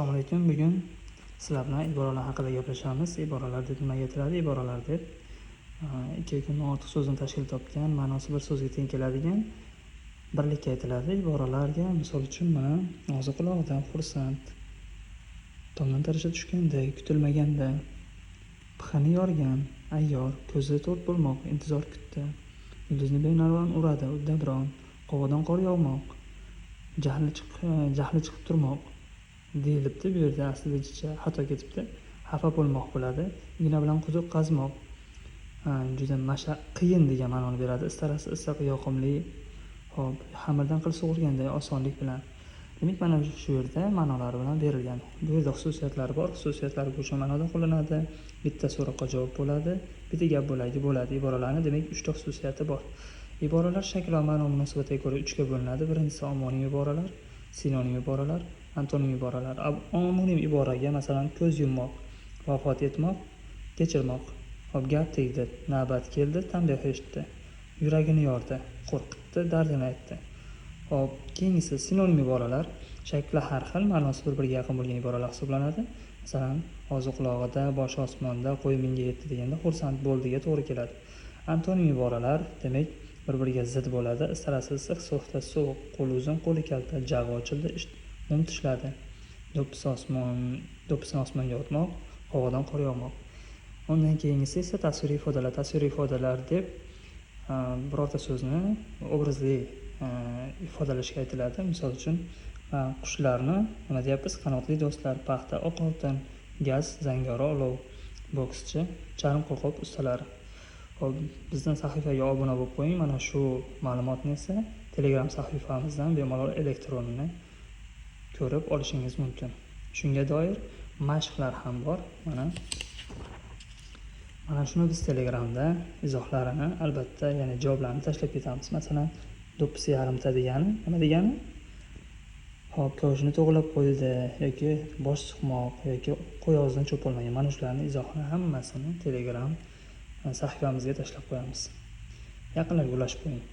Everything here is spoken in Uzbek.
Assalomu alaykum. Bugun sizlar bilan iboralar haqida gaplashamiz. Iboralar deb nimaga aytiladi? Iboralar deb ikki yoki ortiq so'zdan tashkil topgan, ma'nosi bir so'zga teng keladigan birlikka aytiladi. Iboralarga misol uchun mana og'zi quloqdan, xursand, tomdan tarasha tushganda, kutilmaganda, pixini yorgan, ayyor, ko'zi to'rt bo'lmoq, intizor kutdi, yulduzni benarvon uradi, uddaburon, qovodan qor yog'moq, jahli chiqib turmoq deyilibdi. Bu yerda aslida xato ketibdi. Xafa bo'lmoq bo'ladi. Igna bilan quduq qazmoq juda qiyin degan ma'noni beradi. Istarasi issiq, yoqimli, hop, xamirdan qil sug'urganday osonlik bilan. Demak, mana shu yerda ma'nolari bilan berilgan. Bu yerda xususiyatlari bor. Xususiyatlari o'sha ma'noda qo'llanadi. Bitta so'roqqa javob bo'ladi, bitta gap bo'lagi bo'ladi. Iboralarning demak 3 ta xususiyati bor. Iboralar shakl va ma'no munosabatiga ko'ra 3 ga bo'linadi. Birinchisi omonim iboralar, sinonim iboralar, antonim iboralar. Omonim iboraga masalan ko'z yummoq, vafot etmoq, kechirmoq, hop, gap tegdi, navbat keldi, tanbeh eshitdi, yuragini yordi, qo'rqitdi, dardini aytdi. Hop, keyingisi sinonim iboralar, shakli har xil, ma'nosi bir-biriga yaqin bo'lgan iboralar hisoblanadi. Masalan, og'zi quloqida, boshi osmonda, qo'y minga yetdi deganda xursand bo'ldiga to'g'ri keladi. Antonim iboralar demak bir-biriga zid bo'ladi. Istarasi issiq, so'xda sovuq, qo'li uzun, qo'li kalta, jag'i ochildi, mum tishladi. Do'ppisni osmonga otmoq, havodan qor yog'moq. Undan keyingisi esa tasviriy ifodalar. Tasviriy ifodalar deb birorta so'zni obrazli ifodalashga aytiladi. Misol uchun, qushlarni nima deyapmiz? Qanotli do'stlar, paxta, oq oltin, gaz, zangori olov, bokschi, charm qo'lqop ustalari. Hop, bizning sahifaga obuna bo'lib qo'ying. Mana shu ma'lumotni esa Telegram sahifamizdan bemalol elektronini ko'rib olishingiz mumkin. Shunga doir mashqlar ham bor. Mana shuni biz Telegramda izohlarini, albatta, ya'ni javoblarni tashlab ketamiz. Masalan, do'ppisi yarimta degani nima degani? Hop, kovushini to'g'rilab qo'ydi yoki bosh suqmoq yoki qo'y og'zidan cho'polmagan. Mana shularning izohini hammasini Telegram sahifamizga tashlab qo'yamiz. Yaqinlarga ulashib qo'ying.